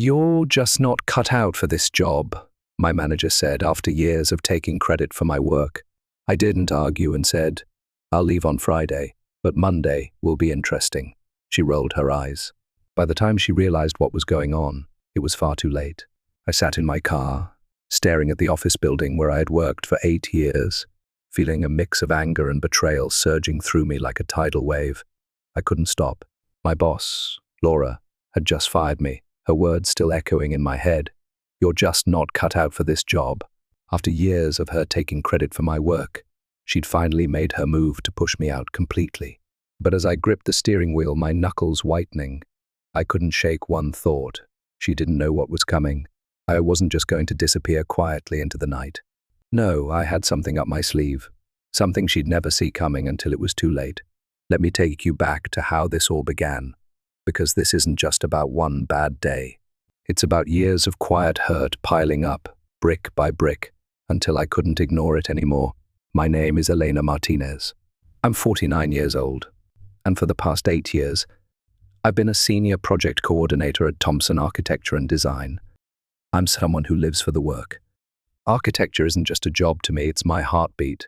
"You're just not cut out for this job," my manager said after years of taking credit for my work. I didn't argue and said, "I'll leave on Friday, but Monday will be interesting." She rolled her eyes. By the time she realized what was going on, it was far too late. I sat in my car, staring at the office building where I had worked for 8 years, feeling a mix of anger and betrayal surging through me like a tidal wave. I couldn't stop. My boss, Laura, had just fired me, her words still echoing in my head. "You're just not cut out for this job." After years of her taking credit for my work, she'd finally made her move to push me out completely. But as I gripped the steering wheel, my knuckles whitening, I couldn't shake one thought. She didn't know what was coming. I wasn't just going to disappear quietly into the night. No, I had something up my sleeve, something she'd never see coming until it was too late. Let me take you back to how this all began, because this isn't just about one bad day. It's about years of quiet hurt piling up, brick by brick, until I couldn't ignore it anymore. My name is Elena Martinez. I'm 49 years old, and for the past 8 years, I've been a senior project coordinator at Thompson Architecture and Design. I'm someone who lives for the work. Architecture isn't just a job to me, it's my heartbeat.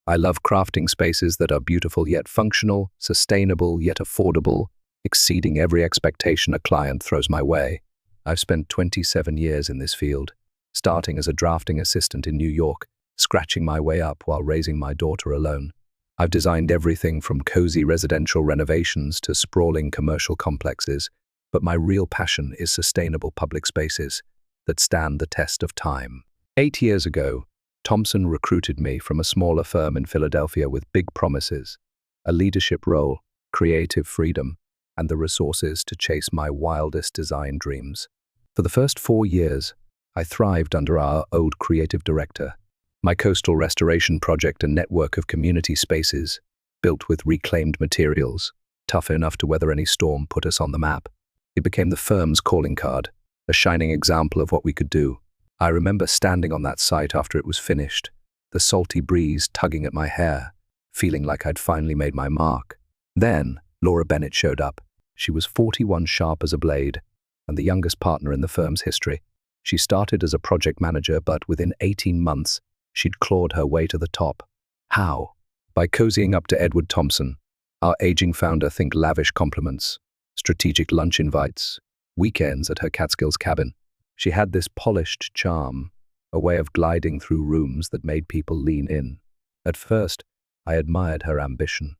I love crafting spaces that are beautiful yet functional, sustainable yet affordable, exceeding every expectation a client throws my way. I've spent 27 years in this field, starting as a drafting assistant in New York, scratching my way up while raising my daughter alone. I've designed everything from cozy residential renovations to sprawling commercial complexes, but my real passion is sustainable public spaces that stand the test of time. 8 years ago, Thompson recruited me from a smaller firm in Philadelphia with big promises, a leadership role, creative freedom, and the resources to chase my wildest design dreams. For the first 4 years, I thrived under our old creative director. My coastal restoration project, a network of community spaces built with reclaimed materials, tough enough to weather any storm, put us on the map. It became the firm's calling card, a shining example of what we could do. I remember standing on that site after it was finished, the salty breeze tugging at my hair, feeling like I'd finally made my mark. Then, Laura Bennett showed up. She was 41, sharp as a blade, and the youngest partner in the firm's history. She started as a project manager, but within 18 months, she'd clawed her way to the top. How? By cozying up to Edward Thompson, our aging founder. Think lavish compliments, strategic lunch invites, weekends at her Catskills cabin. She had this polished charm, a way of gliding through rooms that made people lean in. At first, I admired her ambition.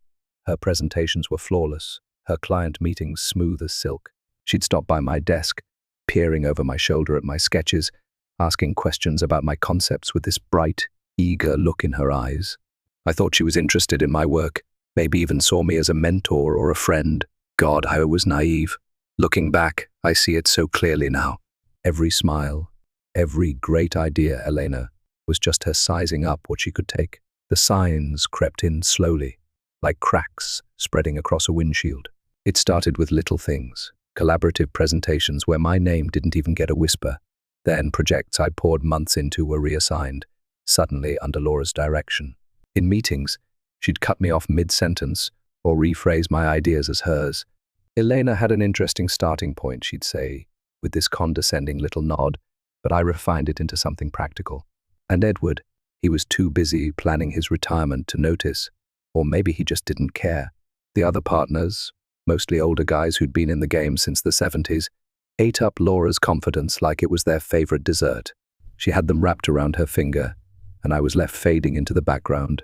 Her presentations were flawless, her client meetings smooth as silk. She'd stop by my desk, peering over my shoulder at my sketches, asking questions about my concepts with this bright, eager look in her eyes. I thought she was interested in my work, maybe even saw me as a mentor or a friend. God, I was naive. Looking back, I see it so clearly now. Every smile, every great idea, Elena, was just her sizing up what she could take. The signs crept in slowly, like cracks spreading across a windshield. It started with little things, collaborative presentations where my name didn't even get a whisper. Then projects I'd poured months into were reassigned, suddenly under Laura's direction. In meetings, she'd cut me off mid-sentence or rephrase my ideas as hers. "Elena had an interesting starting point," she'd say, with this condescending little nod, but I refined it into something practical. And Edward, he was too busy planning his retirement to notice, or maybe he just didn't care. The other partners, mostly older guys who'd been in the game since the 70s, ate up Laura's confidence like it was their favorite dessert. She had them wrapped around her finger, and I was left fading into the background.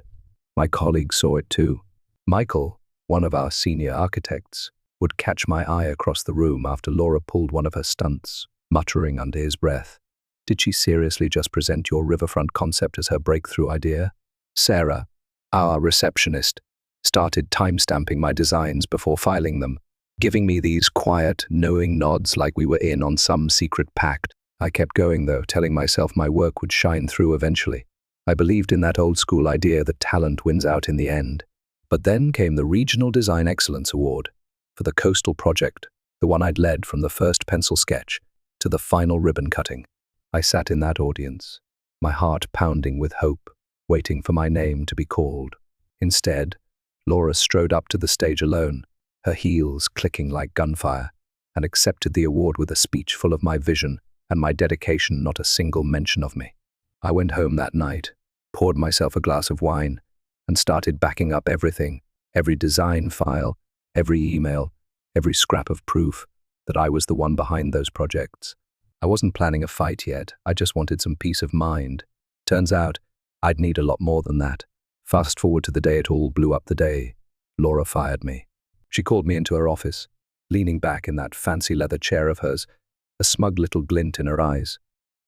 My colleagues saw it too. Michael, one of our senior architects, would catch my eye across the room after Laura pulled one of her stunts, muttering under his breath, "Did she seriously just present your riverfront concept as her breakthrough idea?" Sarah, our receptionist, started timestamping my designs before filing them, giving me these quiet, knowing nods like we were in on some secret pact. I kept going though, telling myself my work would shine through eventually. I believed in that old school idea that talent wins out in the end. But then came the Regional Design Excellence Award for the coastal project, the one I'd led from the first pencil sketch to the final ribbon cutting. I sat in that audience, my heart pounding with hope, waiting for my name to be called. Instead, Laura strode up to the stage alone, her heels clicking like gunfire. and accepted the award with a speech full of my vision and my dedication, not a single mention of me. I went home that night, poured myself a glass of wine, and started backing up everything, every design file, every email, every scrap of proof that I was the one behind those projects. I wasn't planning a fight yet, I just wanted some peace of mind. Turns out, I'd need a lot more than that. Fast forward to the day it all blew up, the day Laura fired me. She called me into her office, leaning back in that fancy leather chair of hers, a smug little glint in her eyes.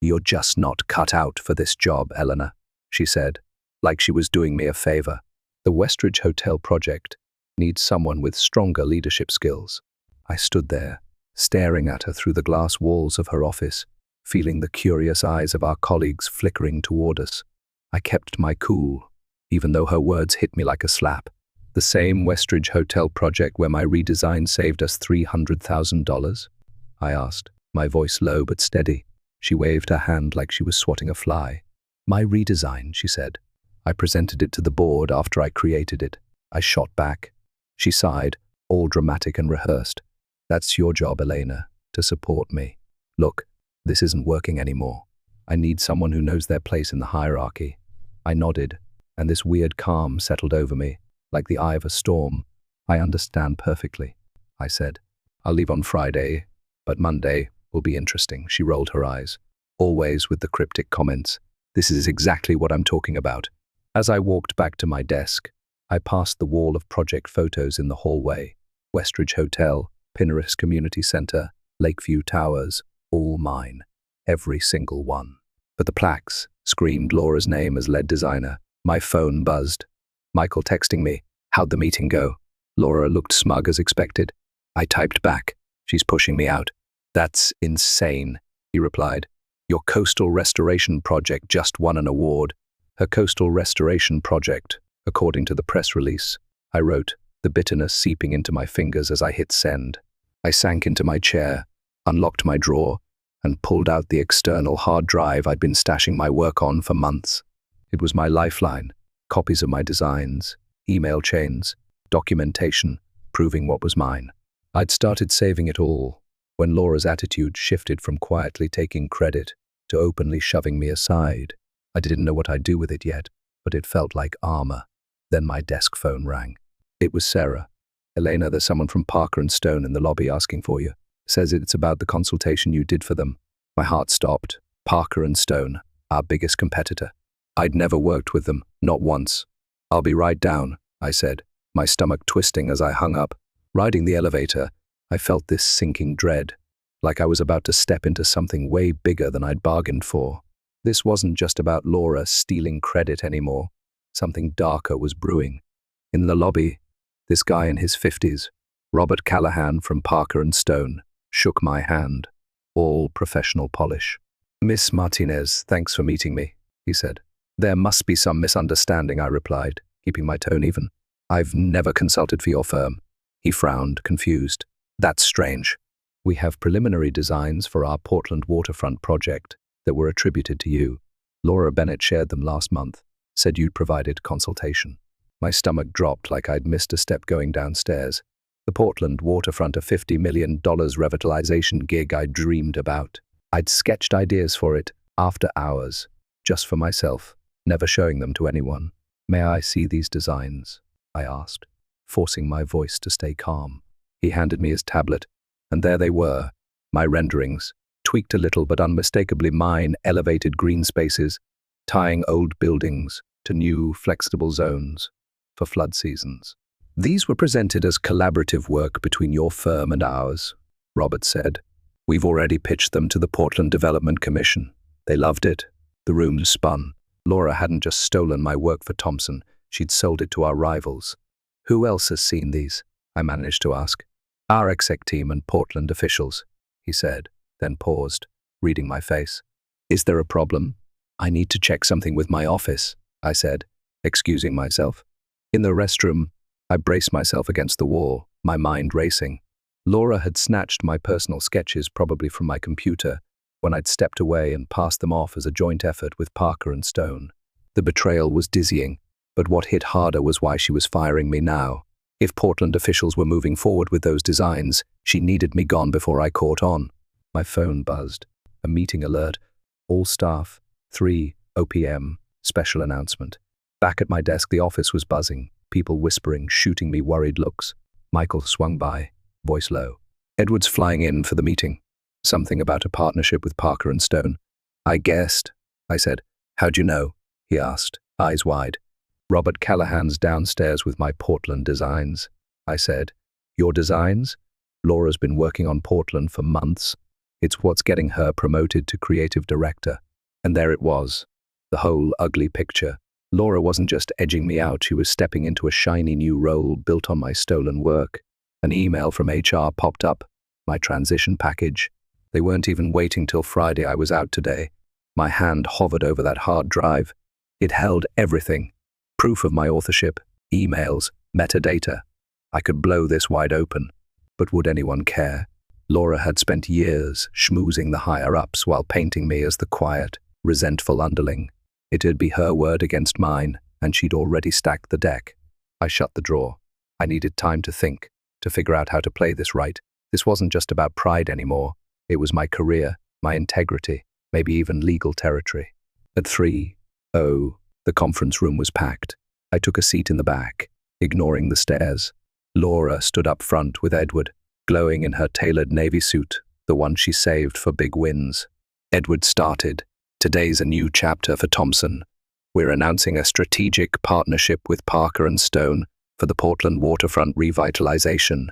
"You're just not cut out for this job, Eleanor," she said, like she was doing me a favor. "The Westridge Hotel project needs someone with stronger leadership skills." I stood there, staring at her through the glass walls of her office, feeling the curious eyes of our colleagues flickering toward us. I kept my cool, even though her words hit me like a slap. "The same Westridge Hotel project where my redesign saved us $300,000? I asked, my voice low but steady. She waved her hand like she was swatting a fly. "My redesign," she said. "I presented it to the board after I created it." I shot back. She sighed, all dramatic and rehearsed. "That's your job, Elena, to support me. Look, this isn't working anymore. I need someone who knows their place in the hierarchy." I nodded, and this weird calm settled over me, like the eye of a storm. "I understand perfectly," I said. "I'll leave on Friday, but Monday will be interesting." She rolled her eyes, always with the cryptic comments. "This is exactly what I'm talking about." As I walked back to my desk, I passed the wall of project photos in the hallway. Westridge Hotel, Pinnerus Community Center, Lakeview Towers, all mine. Every single one. But the plaques screamed Laura's name as lead designer. My phone buzzed. Michael texting me, "How'd the meeting go?" Laura looked smug as expected. I typed back, "She's pushing me out." "That's insane," he replied. "Your coastal restoration project just won an award." Her coastal restoration project, according to the press release. I wrote, the bitterness seeping into my fingers as I hit send. I sank into my chair, unlocked my drawer, and pulled out the external hard drive I'd been stashing my work on for months. It was my lifeline, copies of my designs, email chains, documentation, proving what was mine. I'd started saving it all when Laura's attitude shifted from quietly taking credit to openly shoving me aside. I didn't know what I'd do with it yet, but it felt like armor. Then my desk phone rang. It was Sarah. "Elena, there's someone from Parker & Stone in the lobby asking for you. Says it's about the consultation you did for them." My heart stopped. Parker & Stone, our biggest competitor. I'd never worked with them, not once. "I'll be right down," I said, my stomach twisting as I hung up. Riding the elevator, I felt this sinking dread, like I was about to step into something way bigger than I'd bargained for. This wasn't just about Laura stealing credit anymore. Something darker was brewing. In the lobby, this guy in his 50s, Robert Callahan from Parker & Stone, shook my hand, all professional polish. "Miss Martinez, thanks for meeting me," he said. "There must be some misunderstanding," I replied, keeping my tone even. "I've never consulted for your firm." He frowned, confused. "That's strange. We have preliminary designs for our Portland waterfront project that were attributed to you. Laura Bennett shared them last month, said you'd provided consultation." My stomach dropped like I'd missed a step going downstairs. The Portland waterfront, a $50 million revitalization gig I'd dreamed about. I'd sketched ideas for it, after hours, just for myself, never showing them to anyone. "May I see these designs?" I asked, forcing my voice to stay calm. He handed me his tablet, and there they were, my renderings, tweaked a little but unmistakably mine, elevated green spaces, tying old buildings to new, flexible zones for flood seasons. "These were presented as collaborative work between your firm and ours," Robert said. "We've already pitched them to the Portland Development Commission. They loved it." The room spun. Laura hadn't just stolen my work for Thompson, she'd sold it to our rivals. "Who else has seen these?" I managed to ask. "Our exec team and Portland officials," he said, then paused, reading my face. "Is there a problem?" "I need to check something with my office," I said, excusing myself. In the restroom, I braced myself against the wall, my mind racing. Laura had snatched my personal sketches, probably from my computer, when I'd stepped away and passed them off as a joint effort with Parker & Stone. The betrayal was dizzying, but what hit harder was why she was firing me now. If Portland officials were moving forward with those designs, she needed me gone before I caught on. My phone buzzed. A meeting alert. All staff, 3:00 p.m., special announcement. Back at my desk, the office was buzzing, people whispering, shooting me worried looks. Michael swung by, voice low. Edward's flying in for the meeting. Something about a partnership with Parker and Stone. I guessed, I said. How'd you know? He asked, eyes wide. Robert Callahan's downstairs with my Portland designs. I said, your designs? Laura's been working on Portland for months. It's what's getting her promoted to creative director. And there it was, the whole ugly picture. Laura wasn't just edging me out, she was stepping into a shiny new role built on my stolen work. An email from HR popped up, my transition package. They weren't even waiting till Friday. I was out today. My hand hovered over that hard drive. It held everything. Proof of my authorship, emails, metadata. I could blow this wide open. But would anyone care? Laura had spent years schmoozing the higher-ups while painting me as the quiet, resentful underling. It'd be her word against mine, and she'd already stacked the deck. I shut the drawer. I needed time to think, to figure out how to play this right. This wasn't just about pride anymore. It was my career, my integrity, maybe even legal territory. At 3:00, the conference room was packed. I took a seat in the back, ignoring the stares. Laura stood up front with Edward, glowing in her tailored navy suit, the one she saved for big wins. Edward started. Today's a new chapter for Thompson. We're announcing a strategic partnership with Parker and Stone for the Portland waterfront revitalization.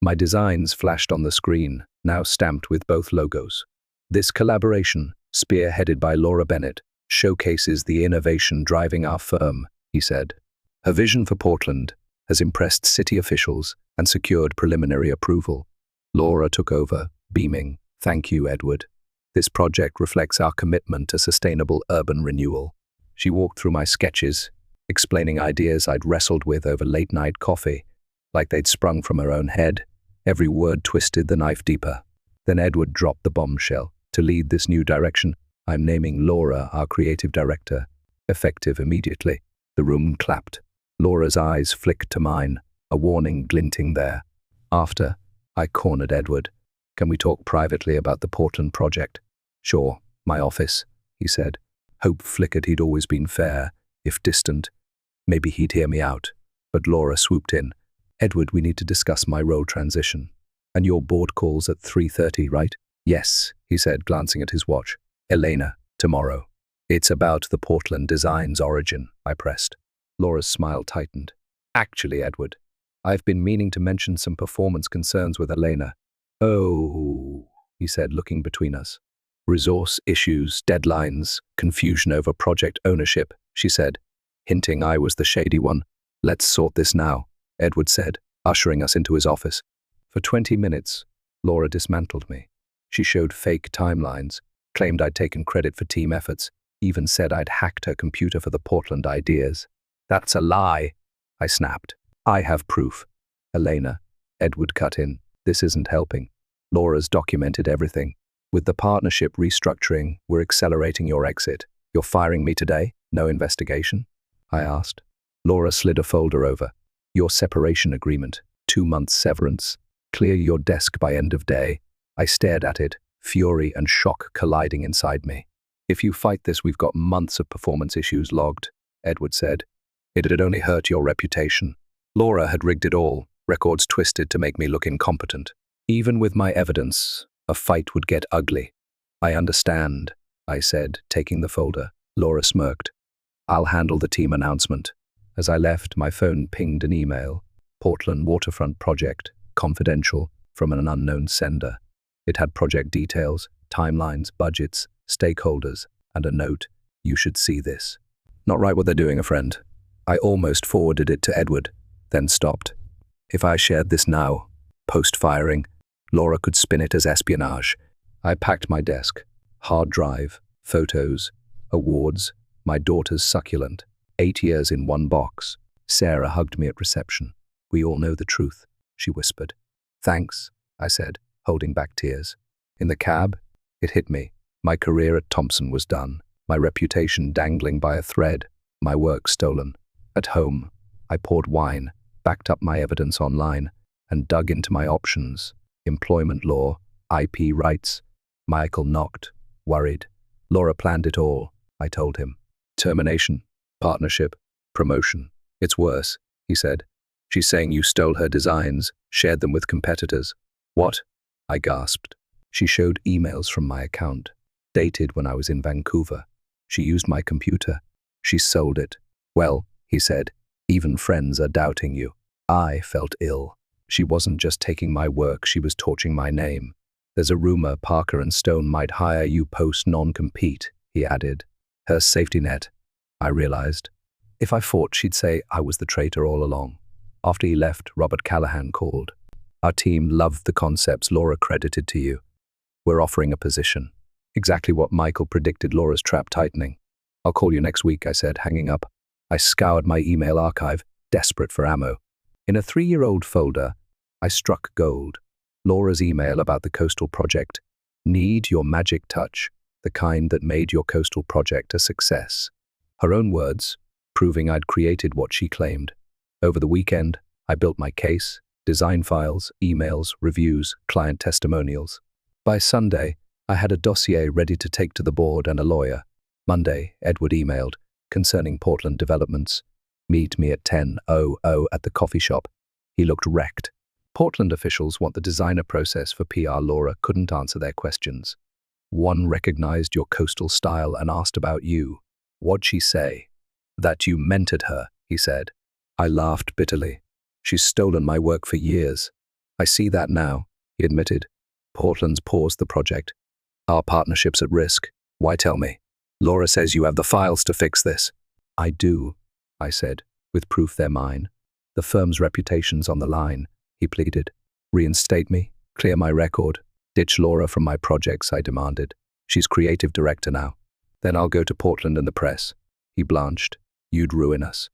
My designs flashed on the screen, now stamped with both logos. This collaboration, spearheaded by Laura Bennett, showcases the innovation driving our firm, he said. Her vision for Portland has impressed city officials and secured preliminary approval. Laura took over, beaming. Thank you, Edward. This project reflects our commitment to sustainable urban renewal. She walked through my sketches, explaining ideas I'd wrestled with over late-night coffee, like they'd sprung from her own head. Every word twisted the knife deeper. Then Edward dropped the bombshell. To lead this new direction, I'm naming Laura our creative director, effective immediately. The room clapped. Laura's eyes flicked to mine, a warning glinting there. After, I cornered Edward. Can we talk privately about the Portland project? Sure, my office, he said. Hope flickered. He'd always been fair, if distant. Maybe he'd hear me out. But Laura swooped in. Edward, we need to discuss my role transition. And your board calls at 3:30, right? Yes, he said, glancing at his watch. Elena, tomorrow. It's about the Portland design's origin, I pressed. Laura's smile tightened. Actually, Edward, I've been meaning to mention some performance concerns with Elena. Oh, he said, looking between us. Resource issues, deadlines, confusion over project ownership, she said, hinting I was the shady one. Let's sort this now, Edward said, ushering us into his office. For 20 minutes, Laura dismantled me. She showed fake timelines, claimed I'd taken credit for team efforts, even said I'd hacked her computer for the Portland ideas. That's a lie, I snapped. I have proof. Elena, Edward cut in. This isn't helping. Laura's documented everything. With the partnership restructuring, we're accelerating your exit. You're firing me today? No investigation? I asked. Laura slid a folder over. Your separation agreement, 2 months severance. Clear your desk by end of day. I stared at it, fury and shock colliding inside me. If you fight this, we've got months of performance issues logged, Edward said. It'd only hurt your reputation. Laura had rigged it all, records twisted to make me look incompetent. Even with my evidence, a fight would get ugly. I understand, I said, taking the folder. Laura smirked. I'll handle the team announcement. As I left, my phone pinged an email. Portland Waterfront Project, confidential, from an unknown sender. It had project details, timelines, budgets, stakeholders, and a note, you should see this. Not right what they're doing, a friend. I almost forwarded it to Edward, then stopped. If I shared this now, post-firing, Laura could spin it as espionage. I packed my desk, hard drive, photos, awards, my daughter's succulent, 8 years in one box. Sarah hugged me at reception. We all know the truth, she whispered. Thanks, I said, holding back tears. In the cab, it hit me. My career at Thompson was done, my reputation dangling by a thread, my work stolen. At home, I poured wine, backed up my evidence online, and dug into my options: employment law, IP rights. Michael knocked, worried. Laura planned it all, I told him. Termination, partnership, promotion. It's worse, he said. She's saying you stole her designs, shared them with competitors. What? I gasped. She showed emails from my account, dated when I was in Vancouver. She used my computer. She sold it. Well, he said, even friends are doubting you. I felt ill. She wasn't just taking my work, she was torching my name. There's a rumor Parker and Stone might hire you post non-compete, he added. Her safety net, I realized. If I fought, she'd say I was the traitor all along. After he left, Robert Callahan called. Our team loved the concepts Laura credited to you. We're offering a position. Exactly what Michael predicted, Laura's trap tightening. I'll call you next week, I said, hanging up. I scoured my email archive, desperate for ammo. In a 3-year-old folder, I struck gold. Laura's email about the coastal project. Need your magic touch, the kind that made your coastal project a success. Her own words, proving I'd created what she claimed. Over the weekend, I built my case, design files, emails, reviews, client testimonials. By Sunday, I had a dossier ready to take to the board and a lawyer. Monday, Edward emailed, concerning Portland developments. Meet me at 10:00 at the coffee shop. He looked wrecked. Portland officials want the designer process for PR. Laura couldn't answer their questions. One recognized your coastal style and asked about you. What'd she say? That you mentored her, he said. I laughed bitterly. She's stolen my work for years. I see that now, he admitted. Portland's paused the project. Our partnership's at risk. Why tell me? Laura says you have the files to fix this. I do, I said, with proof they're mine. The firm's reputation's on the line, he pleaded. Reinstate me, clear my record, ditch Laura from my projects, I demanded. She's creative director now. Then I'll go to Portland and the press. He blanched. You'd ruin us.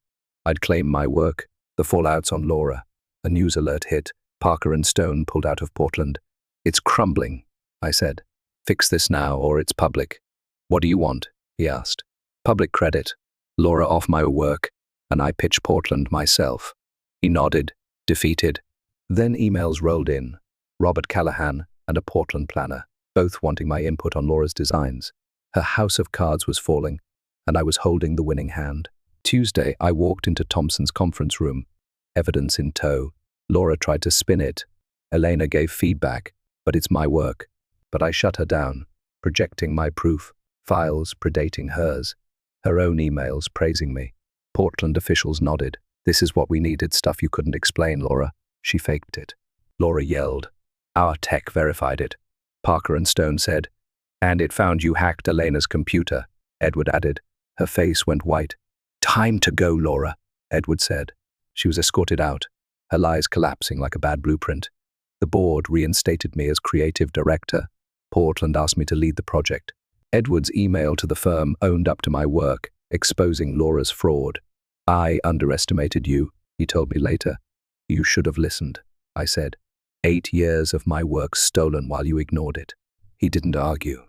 I'd claim my work. The fallout's on Laura. A news alert hit. Parker and Stone pulled out of Portland. It's crumbling, I said. Fix this now or it's public. What do you want? He asked. Public credit. Laura off my work, and I pitch Portland myself. He nodded, defeated. Then emails rolled in. Robert Callahan and a Portland planner, both wanting my input on Laura's designs. Her house of cards was falling, and I was holding the winning hand. Tuesday, I walked into Thompson's conference room. Evidence in tow. Laura tried to spin it. Elena gave feedback, but it's my work. But I shut her down, projecting my proof, files predating hers. Her own emails praising me. Portland officials nodded. This is what we needed, stuff you couldn't explain, Laura. She faked it. Laura yelled. Our tech verified it. Parker and Stone said. And it found you hacked Elena's computer, Edward added. Her face went white. Time to go, Laura, Edward said. She was escorted out, her lies collapsing like a bad blueprint. The board reinstated me as creative director. Portland asked me to lead the project. Edward's email to the firm owned up to my work, exposing Laura's fraud. I underestimated you, he told me later. You should have listened, I said. 8 years of my work stolen while you ignored it. He didn't argue.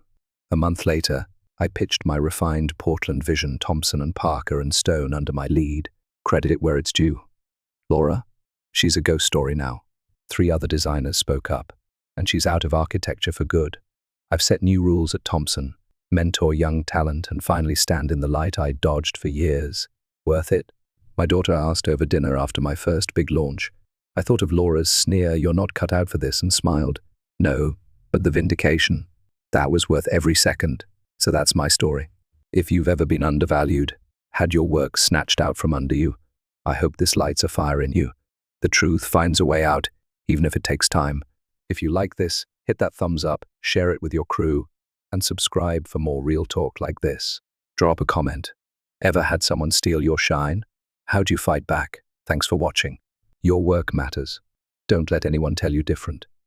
A month later, I pitched my refined Portland vision, Thompson and Parker and Stone under my lead. Credit it where it's due. Laura? She's a ghost story now. 3 other designers spoke up, and she's out of architecture for good. I've set new rules at Thompson, mentor young talent, and finally stand in the light I dodged for years. Worth it? My daughter asked over dinner after my first big launch. I thought of Laura's sneer, you're not cut out for this, and smiled. No, but the vindication. That was worth every second. So that's my story. If you've ever been undervalued, had your work snatched out from under you, I hope this lights a fire in you. The truth finds a way out, even if it takes time. If you like this, hit that thumbs up, share it with your crew, and subscribe for more real talk like this. Drop a comment. Ever had someone steal your shine? How'd you fight back? Thanks for watching. Your work matters. Don't let anyone tell you different.